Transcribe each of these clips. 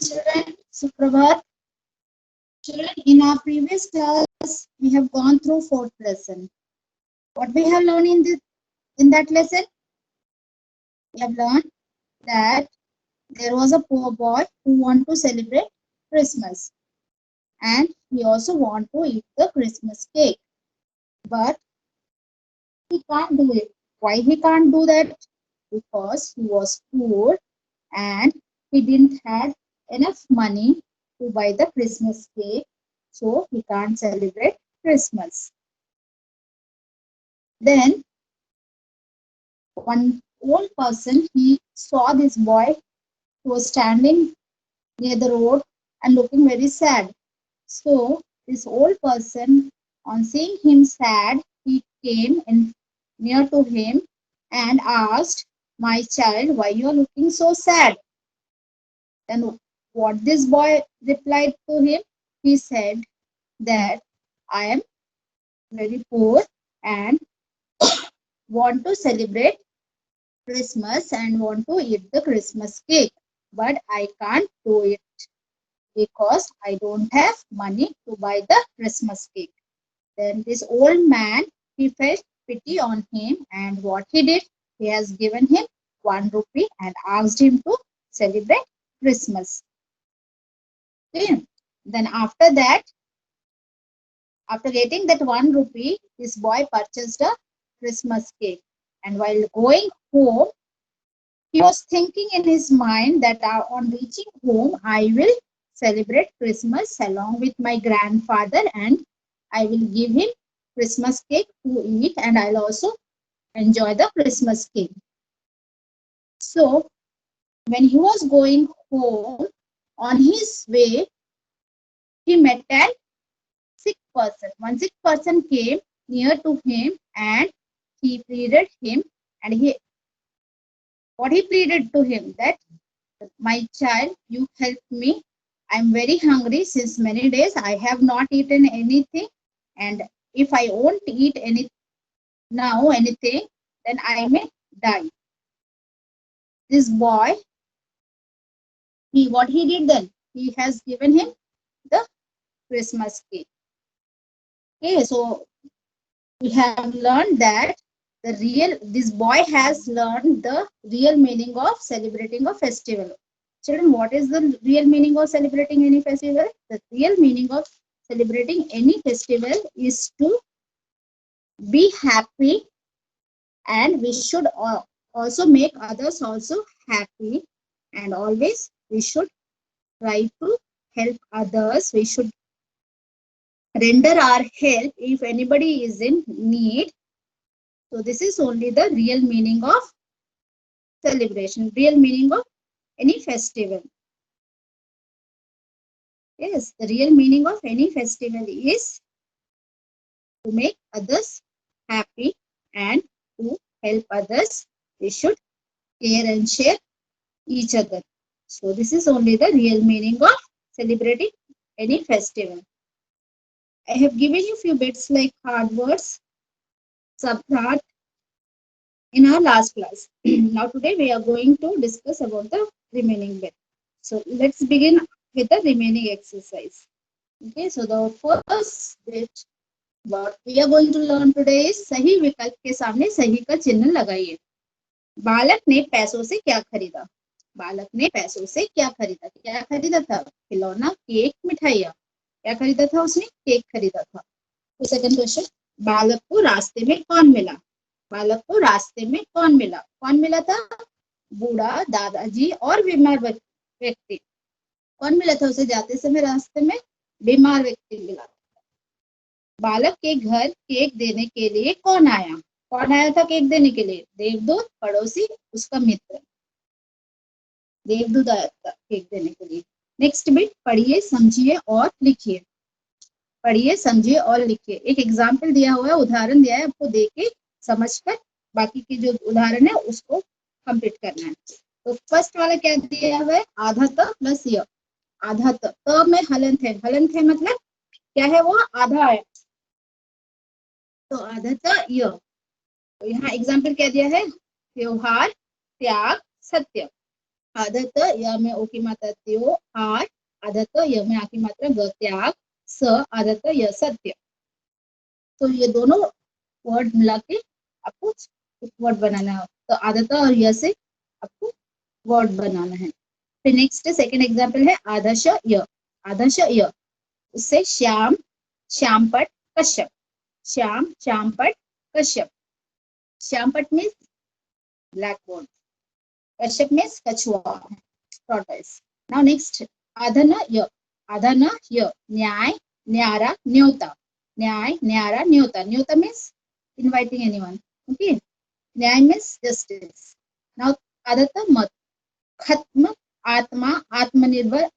children. Suprabhat. Children, in our previous class, we have gone through fourth lesson. What we have learned in that lesson? We have learned that there was a poor boy who wanted to celebrate Christmas, and he also wanted to eat the Christmas cake, but he can't do it. Why he can't do that? Because he was poor and he didn't have enough money to buy the Christmas cake, so he can't celebrate Christmas. Then one old person, he saw this boy who was standing near the road and looking very sad. So this old person, on seeing him sad, he came in near to him and asked, "My child, why you are looking so sad?" Then what this boy replied to him? He said that I am very poor and want to celebrate Christmas and want to eat the Christmas cake, but I can't do it because I don't have money to buy the Christmas cake. Then this old man, he felt pity on him, and what he did, he has given him 1 rupee and asked him to celebrate Christmas. Okay. Then after that, after getting that 1 rupee, this boy purchased a Christmas cake. And while going home, he was thinking in his mind that on reaching home, I will celebrate Christmas along with my grandfather and I will give him Christmas cake to eat and I'll also enjoy the Christmas cake. So when he was going home, on his way, he met a sick person. One sick person came near to him and he pleaded him and he pleaded to him that, "My child, you help me. I'm very hungry since many days. I have not eaten anything, and if I won't eat anything, then I may die." This boy, what he did then? He has given him the Christmas cake. Okay, so we have learned that this boy has learned the real meaning of celebrating a festival. Children, what is the real meaning of celebrating any festival? The real meaning of celebrating any festival is to be happy, and we should also make others also happy, and always we should try to help others. We should render our help if anybody is in need. So this is only the real meaning of celebration, real meaning of any festival. Yes, the real meaning of any festival is to make others happy and to help others. We should care and share each other. So this is only the real meaning of celebrating any festival. I have given you few bits like hard words, subtract in our last class. Now today we are going to discuss about the remaining bit. So let's begin with the remaining exercise. Okay, so the first bit what we are going to learn today is सही विकल्प के सामने सही का चिन्ह लगाइए. बालक ने पैसों से क्या खरीदा? बालक ने पैसों से क्या खरीदा? क्या खरीदा था? खिलौना, केक, मिठाइयाँ. क्या खरीदा था उसने? केक खरीदा था. तो सेकंड क्वेश्चन, बालक को रास्ते में कौन मिला? बालक को रास्ते में कौन मिला? कौन मिला था? बूढ़ा, दादाजी और बीमार व्यक्ति. कौन मिला था उसे जाते समय रास्ते में? बीमार व्यक्ति मिला. बालक के घर केक देने के लिए कौन आया? कौन आया था केक देने के लिए? देवदूत, पड़ोसी, उसका मित्र. देवदूत आया था केक देने के लिए. नेक्स्ट बिट, पढ़िए, समझिए और लिखिए. पढ़िए, समझिए और लिखिए. एक एग्जाम्पल दिया हुआ है, उदाहरण दिया है, आपको देख के समझकर बाकी के जो उदाहरण है उसको कंप्लीट करना है. तो फर्स्ट वाला क्या दिया हुआ है? आधा त प्लस य. आधा त में हलंत है. हलंत है मतलब क्या है? वो आधा है. तो आधा त य. तो यहाँ एग्जाम्पल क्या दिया है? त्योहार, त्याग, सत्य. आदत य में ओ की मात्रा त्यो, आर आदत य में आ की मात्रा ग त्याग, स आदत य सत्य। तो ये दोनों वर्ड मिला के आपको एक वर्ड बनाना है। तो आदत और य से आपको वर्ड बनाना है। फिर नेक्स्ट सेकंड एग्जांपल है आदर्श य। आदर्श य उससे श्याम, श्यामपट, कश्यप। श्याम, श्यामपट, कश्यप। श्यामपट मीन्स ब्लैक बोर्ड, कश्यप मीन्स कछुआ, tortoise. Now next आधन य। आधन य न्याय, न्यारा, न्योता। न्याय, न्यारा, न्योता। न्योता मीन्स inviting anyone. Okay. न्याय मीन्स justice. Now आदत मत। खत्म, आत्मा, आत्मनिर्भर,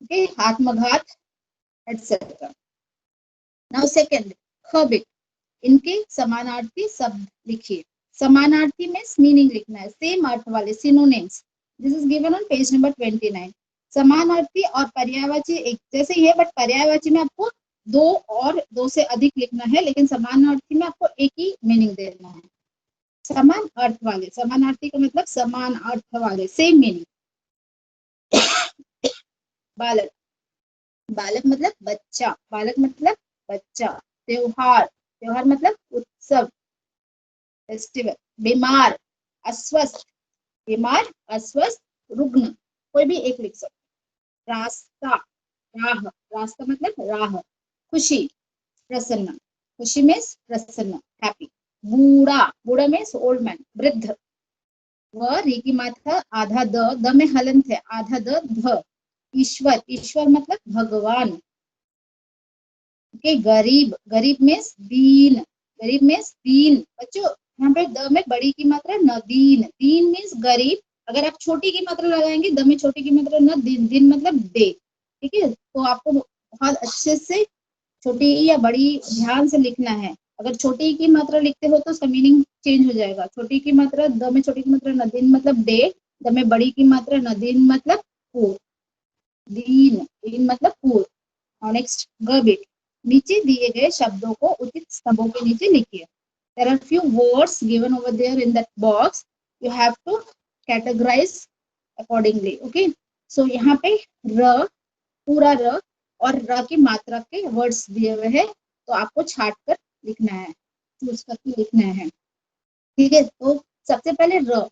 okay, आत्मघात, etc. Now second खबिट। इनके समानार्थी शब्द लिखिए। समानार्थी मीन्स मीनिंग लिखना है, सेम अर्थ वाले, synonyms. This is given on page number 29। समानार्थी और पर्यायवाची एक जैसे ही है, बट पर्यायवाची में आपको दो और दो से अधिक लिखना है, लेकिन समानार्थी में आपको एक ही मीनिंग देना है। समान अर्थ वाले, समानार्थी का मतलब समान अर्थ वाले, सेम मीनिंग। बालक, बालक मतलब बच्चा, बालक मतलब बच्चा। त्योहार, त्योहार मतलब उत्सव, फेस्टिवल। बीमार, अस्वस्थ, बीमार, अस्वस्थ, रुग्ण, कोई भी एक लिख सकते। रास्ता, राह, रास्ता मतलब राह। खुशी, प्रसन्न, खुशी मीन्स प्रसन्न, हैप्पी। बूढ़ा, बूढ़ा मीन्स ओल्ड मैन, वृद्ध। व री की मात्रा आधा द में हलंत है, आधा ध। ईश्वर, ईश्वर मतलब भगवान। ओके। गरीब, गरीब मीन्स दीन, गरीब मीन्स दीन। बच्चों यहाँ पे द में बड़ी की मात्रा न, दीन, दीन मीन्स गरीब। अगर आप छोटी की मात्रा लगाएंगे, द में छोटी की मात्रा न, दिन, दिन मतलब डे। ठीक है, तो आपको बहुत अच्छे से छोटी या बड़ी ध्यान से लिखना है। अगर छोटी की मात्रा लिखते हो तो उसका मीनिंग चेंज हो जाएगा। छोटी की मात्रा, द में छोटी की मात्रा न, दिन मतलब डे। द में बड़ी की मात्रा न, दिन मतलब पूर, दीन, दीन मतलब पूर। और नेक्स्ट ग बिट। नीचे दिए गए शब्दों को उचित स्तंभों के नीचे लिखिए। There are few words given over there in that box. You have to categorize accordingly. Okay. So यहाँ पे र, पूरा र और र की मात्रा के वर्ड्स दिए हुए हैं, तो आपको छाट कर लिखना है, चूज करके लिखना है। ठीक है, तो सबसे पहले र,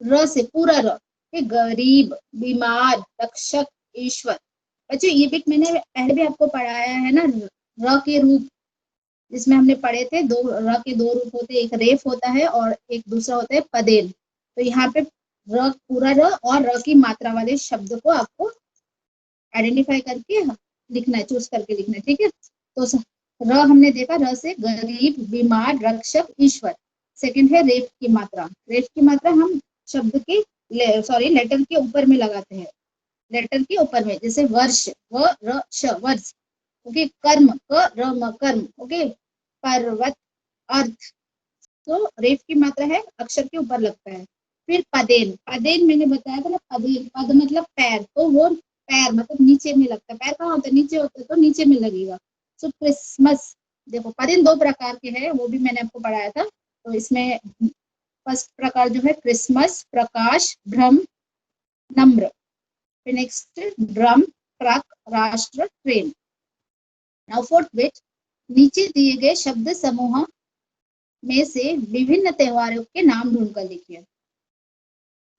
र से पूरा र। गरीब, बीमार, रक्षक, ईश्वर। बच्चों ये बिट मैंने पहले भी आपको पढ़ाया है ना, र के रूप, जिसमें हमने पढ़े थे दो र के दो रूप होते हैं, एक रेफ होता है और एक दूसरा होता है पदेन। तो यहाँ पे र, पूरा र और र की मात्रा वाले शब्द को आपको आइडेंटिफाई करके लिखना है, चूज करके लिखना है। ठीक है, तो र हमने देखा, र से गरीब, बीमार, रक्षक, ईश्वर। सेकंड है रेफ की मात्रा। रेफ की मात्रा हम शब्द के लेटर के ऊपर में लगाते हैं, लेटर के ऊपर में, जैसे वर्ष, व र श, वर्ष। ओके। कर्म, क र म, कर्म। ओके। पर्वत, अर्थ। तो रेफ की मात्रा है, अक्षर के ऊपर लगता है। फिर पदेन, पदेन मैंने बताया था ना, पदेन, पद मतलब पैर, तो वो पैर मतलब नीचे में लगता है। पैर कहाँ होता है, नीचे होता है, तो नीचे में लगेगा। सो क्रिसमस, देखो पदेन दो प्रकार के हैं, वो भी मैंने आपको पढ़ाया था। तो इसमें फर्स्ट प्रकार जो है क्रिसमस, प्रकाश, भ्रम, नम्र। फिर नेक्स्ट ड्रम, ट्रक, राष्ट्र, ट्रेन। नाउ फोर्थ बिट, नीचे दिए गए शब्द समूह में से विभिन्न त्योहारों के नाम ढूंढकर लिखिए।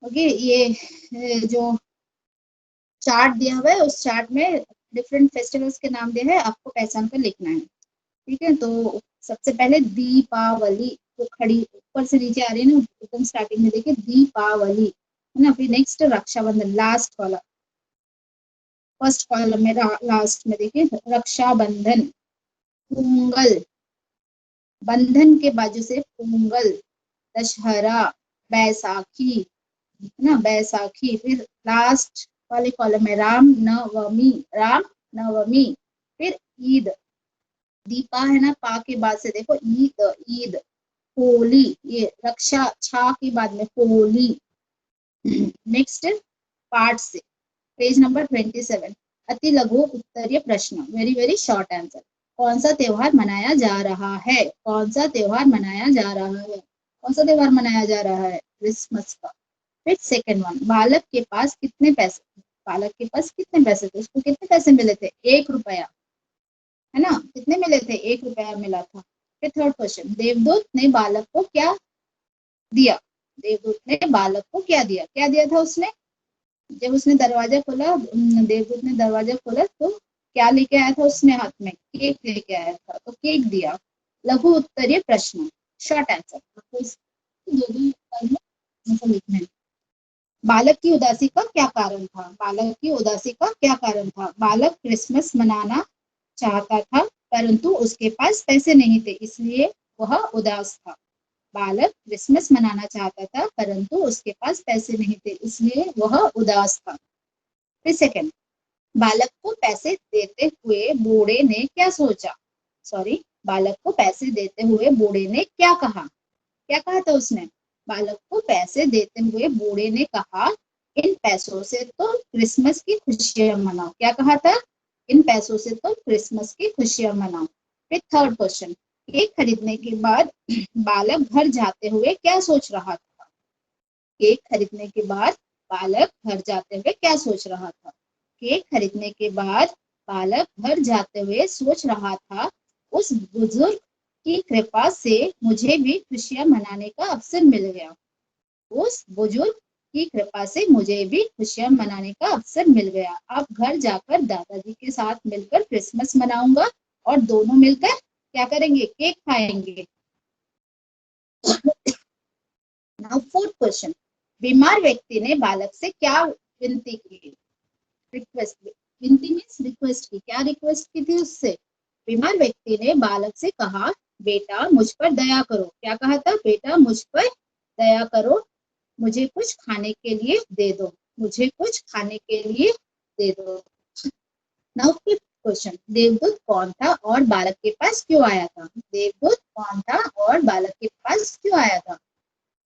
ओके, ये जो चार्ट दिया हुआ है, उस चार्ट में डिफरेंट फेस्टिवल्स के नाम दिए हैं, आपको पहचान कर लिखना है। ठीक है, तो सबसे पहले दीपावली, तो खड़ी ऊपर से नीचे आ रही है ना, एकदम स्टार्टिंग में देखिए दीपावली, है ना। फिर नेक्स्ट रक्षाबंधन, लास्ट वाला, फर्स्ट कॉलम में लास्ट में देखिए रक्षाबंधन। पोंगल, बंधन के बाजू से पोंगल। दशहरा, बैसाखी, है ना, बैसाखी। फिर लास्ट वाले कॉलम में राम नवमी, राम नवमी। फिर ईद, दीपा है ना, पा के बाद से देखो ईद, ईद। होली, ये रक्षा, छा के बाद में होली। नेक्स्ट पार्ट से पेज नंबर 27, अति लघु उत्तरीय प्रश्न, वेरी वेरी शॉर्ट आंसर। कौन सा त्योहार मनाया जा रहा है, कौन सा त्योहार मनाया जा रहा है, कौन सा त्योहार मनाया जा रहा है, क्रिसमस का। फिर सेकंड वन, बालक के पास कितने पैसे थे? बालक के पास कितने पैसे थे? उसको कितने पैसे मिले थे? 1 रुपया, है ना? कितने मिले थे? 1 रुपया मिला था। फिर थर्ड क्वेश्चन, देवदूत ने बालक को क्या दिया? देवदूत ने बालक को क्या दिया? क्या दिया था उसने? जब उसने दरवाजा खोला, देवदूत ने दरवाजा खोला तो क्या लेके आया था उसने? हाथ में केक लेके आया था, तो केक दिया। लघु उत्तरीय प्रश्न, शॉर्ट आंसर, आपको दो दो उत्तर में मतलब लिखना है। बालक की उदासी का क्या कारण था? बालक की उदासी का क्या कारण था? बालक क्रिसमस मनाना चाहता था परंतु उसके पास पैसे नहीं थे, इसलिए वह उदास था। बालक क्रिसमस मनाना चाहता था परंतु उसके पास पैसे नहीं थे, इसलिए वह उदास था। फिर सेकंड, बालक को पैसे देते हुए बूढ़े ने क्या सोचा? सॉरी, बालक को पैसे देते हुए बूढ़े ने क्या कहा? क्या कहा था उसने? बालक को पैसे देते हुए बूढ़े ने कहा, इन पैसों से तो क्रिसमस की खुशियां मनाओ। क्या कहा था? इन पैसों से तो क्रिसमस की खुशियां मनाओ। फिर थर्ड क्वेश्चन, केक खरीदने के बाद बालक घर जाते हुए क्या सोच रहा था? केक खरीदने के बाद बालक घर जाते हुए क्या सोच रहा था? केक खरीदने के बाद बालक घर जाते हुए सोच रहा था, उस बुजुर्ग की कृपा से मुझे भी खुशियां मनाने का अवसर मिल गया। उस बुजुर्ग की कृपा से मुझे भी खुशियां मनाने का अवसर मिल गया। अब घर जाकर दादाजी के साथ मिलकर क्रिसमस मनाऊंगा और दोनों मिलकर क्या करेंगे? केक खाएंगे। नाउ फोर्थ क्वेश्चन, बीमार व्यक्ति ने बालक से क्या विनती की? रिक्वेस्ट, विनती मीन्स रिक्वेस्ट की। क्या रिक्वेस्ट की थी उससे? बीमार व्यक्ति ने बालक से कहा, बेटा मुझ पर दया करो। क्या कहा था? बेटा मुझ पर दया करो, मुझे कुछ खाने के लिए दे दो, मुझे कुछ खाने के लिए दे दो। नाउ फिफ्थ क्वेश्चन, देवदूत कौन था और बालक के पास क्यों आया था? देवदूत कौन था और बालक के पास क्यों आया था?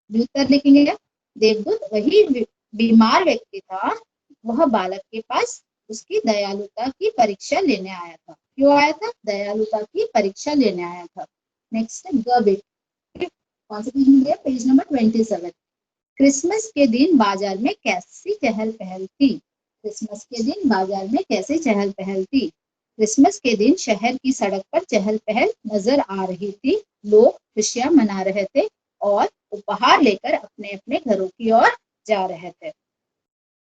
उत्तर लिखेंगे क्या? देवदूत वही बीमार व्यक्ति था, वह बालक के पास उसकी दयालुता की परीक्षा लेने आया था। क्यों आया था? दयालुता की परीक्षा लेने आया था। नेक्स्ट है ग, कौन सा पेज में दिया? Page number 27। क्रिसमस के दिन बाजार में कैसी चहल पहल थी? क्रिसमस के दिन बाजार में कैसी चहल पहल थी? क्रिसमस के दिन शहर की सड़क पर चहल पहल नजर आ रही थी। लोग खुशियां मना रहे थे और उपहार लेकर अपने अपने घरों की ओर जा रहे थे।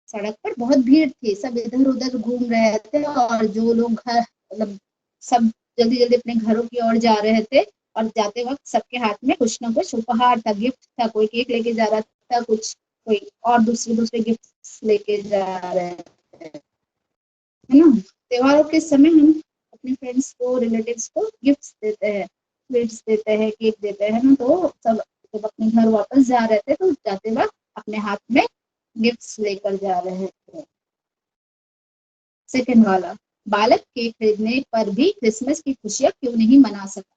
सड़क पर बहुत भीड़ थी, सब इधर उधर घूम रहे थे और जो लोग घर मतलब सब जल्दी जल्दी अपने घरों की ओर जा रहे थे और जाते वक्त सबके हाथ में कुछ ना कुछ उपहार था, गिफ्ट था। कोई केक लेके जा रहा था, कुछ कोई और दूसरे दूसरे गिफ्ट लेके जा रहे थे, है ना? त्योहारों के समय हम अपने फ्रेंड्स को, रिलेटिव्स को गिफ्ट देते हैं, स्वीट्स देते हैं, केक देते हैं ना। तो सब जब अपने घर वापस जा रहे थे तो जाते वक्त अपने हाथ में गिफ्ट्स लेकर जा रहे थे। सेकंड वाला, बालक के खरीदने पर भी क्रिसमस की खुशियां क्यों नहीं मना सका?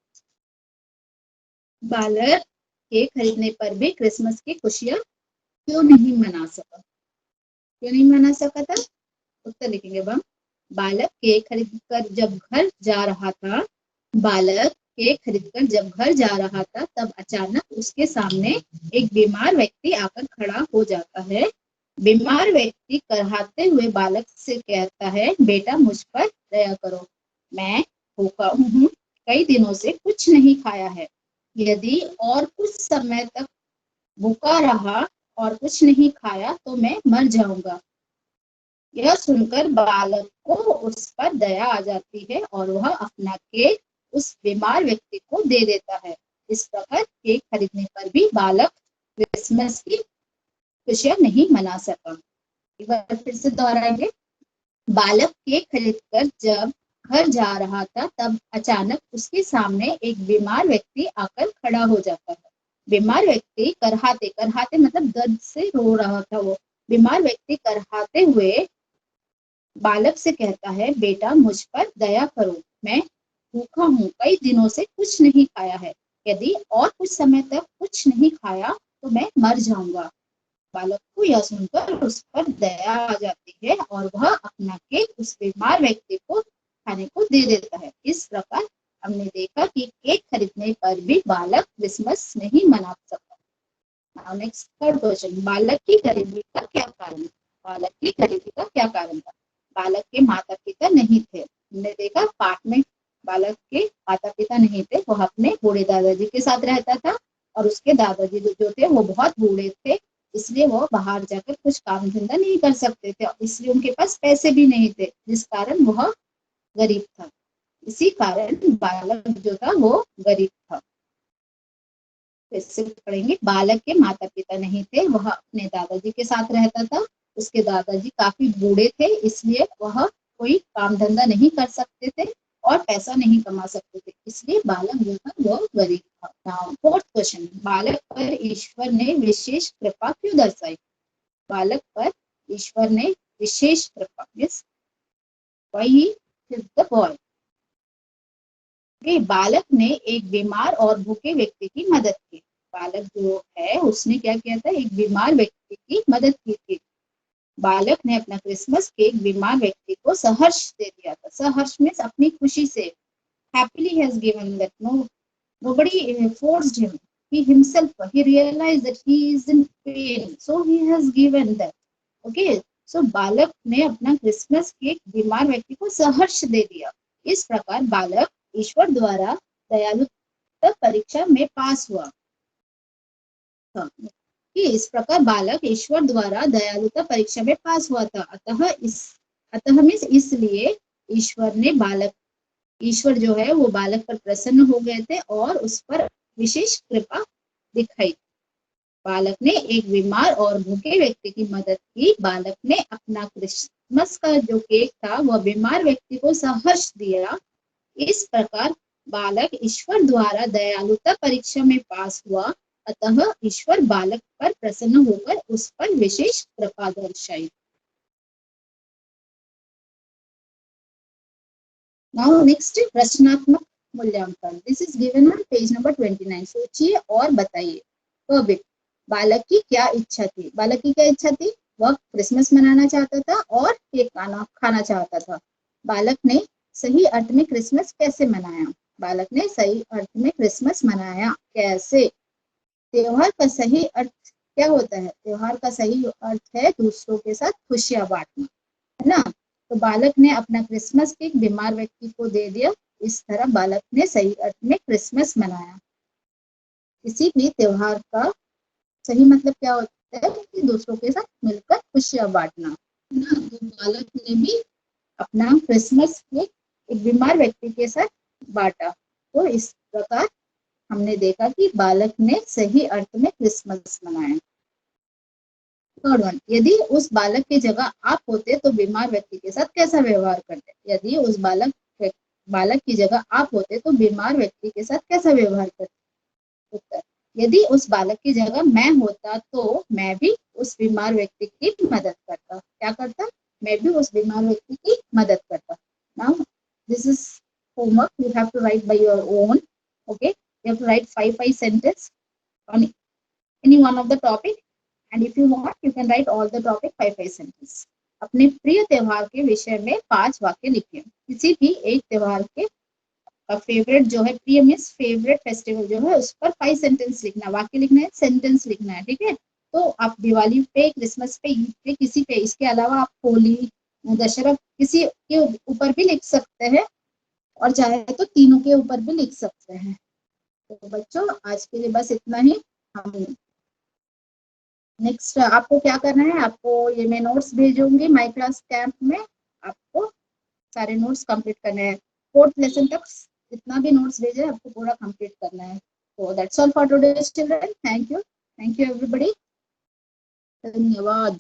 बालक के खरीदने पर भी क्रिसमस की खुशियां क्यों नहीं मना सका? क्यों नहीं मना सका था? उत्तर लिखेंगे अब हम। बालक के खरीद कर जब घर जा रहा था, बालक के खरीद कर जब घर जा रहा था तब अचानक उसके सामने एक बीमार व्यक्ति आकर खड़ा हो जाता है। बीमार व्यक्ति कराहते हुए बालक से कहता है, बेटा मुझ पर दया करो, मैं भूखा हूँ, कई दिनों से कुछ नहीं खाया है, यदि और कुछ समय तक भूखा रहा और कुछ नहीं खाया तो मैं मर जाऊंगा। यह सुनकर बालक को उस पर दया आ जाती है और वह अपना केक उस बीमार व्यक्ति को दे देता है। इस प्रकार केक खरीदने पर भी बालक क्रिसमस की खुशियां नहीं मना सका। एक बार फिर से दोहराएंगे। बालक केक खरीदकर जब घर जा रहा था तब अचानक उसके सामने एक बीमार व्यक्ति आकर खड़ा हो जाता है। बीमार व्यक्ति कराहते कराहते मतलब दर्द से रो रहा था वो। बीमार व्यक्ति कराहते हुए बालक से कहता है, बेटा मुझ पर दया करो, मैं भूखा हूँ, कई दिनों से कुछ नहीं खाया है, यदि और कुछ समय तक कुछ नहीं खाया तो मैं मर जाऊंगा। बालक को यह सुनकर उस पर दया आ जाती है और वह अपना केक उस बीमार व्यक्ति को खाने को दे देता है। इस प्रकार हमने देखा कि केक खरीदने पर भी बालक क्रिसमस नहीं मना सका। नाउ नेक्स्ट थर्ड क्वेश्चन, बालक की गरीबी का क्या कारण? बालक की गरीबी का क्या कारण था? बालक के माता पिता नहीं थे। हमने देखा पाठ में बालक के माता पिता नहीं थे, वो अपने बूढ़े दादाजी के साथ रहता था और उसके दादाजी जो थे वो बहुत बूढ़े थे, इसलिए वो बाहर जाकर कुछ काम धंधा नहीं कर सकते थे, इसलिए उनके पास पैसे भी नहीं थे, जिस कारण वह गरीब था। इसी कारण बालक जो था वो गरीब था। फिर पढ़ेंगे, बालक के माता पिता नहीं थे, वह अपने दादाजी के साथ रहता था, उसके दादाजी काफी बूढ़े थे, इसलिए वह कोई काम धंधा नहीं कर सकते थे और पैसा नहीं कमा सकते थे, इसलिए बालक जो था वो गरीब था। नाउ फोर्थ क्वेश्चन, बालक पर ईश्वर ने विशेष कृपा क्यों दर्शाई? बालक पर ईश्वर ने विशेष कृपा, means why he helped the boy. बालक ने एक बीमार और भूखे व्यक्ति की मदद की। बालक जो है उसने क्या किया था, एक बीमार व्यक्ति की मदद की थी। बालक ने अपना क्रिसमस केक बीमार व्यक्ति को सहर्ष दे दिया था। सहर्ष में अपनी खुशी से, happily has given that, nobody forced him, he himself he realized that he is in pain, so he has given that. Okay, so बालक ने अपना क्रिसमस केक बीमार व्यक्ति को सहर्ष दे दिया। इस प्रकार बालक ईश्वर द्वारा दयालुता परीक्षा में पास हुआ। इस प्रकार बालक ईश्वर द्वारा दयालुता परीक्षा में पास हुआ था। अतः मीन्स इसलिए ईश्वर जो है वो बालक पर प्रसन्न हो गए थे और उस पर विशेष कृपा दिखाई। बालक ने एक बीमार और भूखे व्यक्ति की मदद की। बालक ने अपना क्रिसमस का जो केक था वह बीमार व्यक्ति को सहर्ष दिया। इस प्रकार बालक ईश्वर द्वारा दयालुता परीक्षा में पास हुआ। अतः ईश्वर बालक पर प्रसन्न होकर उस पर विशेष कृपा दर्शाई। नाउ नेक्स्ट, रचनात्मक मूल्यांकन। This is given on page number 29। सोचिए और बताइए। कविक, बालक की क्या इच्छा थी? बालक की क्या इच्छा थी? वह क्रिसमस मनाना चाहता था और केक खाना चाहता था। बालक ने सही अर्थ में क्रिसमस कैसे मनाया? बालक ने सही अर्थ में क्रिसमस मनाया। कैसे? त्योहार का सही अर्थ क्या होता है? त्योहार का सही अर्थ है दूसरों के साथ खुशियां बांटना, है ना? तो बालक ने अपना क्रिसमस केक बीमार व्यक्ति को दे दिया। इस तरह बालक ने सही अर्थ में क्रिसमस मनाया। किसी भी त्योहार का सही मतलब क्या होता है कि दूसरों के साथ मिलकर खुशियां बांटना, है ना? तो बालक ने भी अपना क्रिसमस केक एक बीमार व्यक्ति के साथ बांटा। तो इस प्रकार हमने देखा कि बालक ने सही अर्थ में क्रिसमस मनाया। थर्ड वन, यदि उस बालक की जगह आप होते तो बीमार व्यक्ति के साथ कैसा व्यवहार करते? यदि उस बालक की जगह आप होते तो बीमार व्यक्ति के साथ कैसा व्यवहार करते? उत्तर, यदि उस बालक की जगह मैं होता तो मैं भी उस बीमार व्यक्ति की मदद करता। क्या करता? मैं भी उस बीमार व्यक्ति की मदद करता। Now this is homework, you have to write by your own. Okay, you have to write 5 sentences on any one of the topic, and if you want you can write all the topic 5 sentences. अपने प्रिय त्योहार के विषय में 5 वाक्य लिखिए। किसी भी एक त्योहार के फेवरेट जो है, प्रिय मीन्स फेवरेट फेस्टिवल जो है, उस पर 5 सेंटेंस लिखना, वाक्य लिखना है, सेंटेंस लिखना है, ठीक है? तो आप दिवाली पे, क्रिसमस पे, ईद पे, किसी पे, इसके अलावा आप होली, दशहरा, किसी के ऊपर भी लिख सकते हैं और चाहे तो तीनों के ऊपर भी लिख सकते हैं। तो बच्चों आज के लिए बस इतना ही। हम नेक्स्ट आपको क्या करना है, आपको ये मैं नोट्स भेजूंगी माई क्लास कैंप में, आपको सारे नोट्स कंप्लीट करने हैं। 4th लेसन तक जितना भी नोट्स भेजे आपको पूरा कंप्लीट करना है। So that's all for today's children. Thank you. Thank you everybody. धन्यवाद।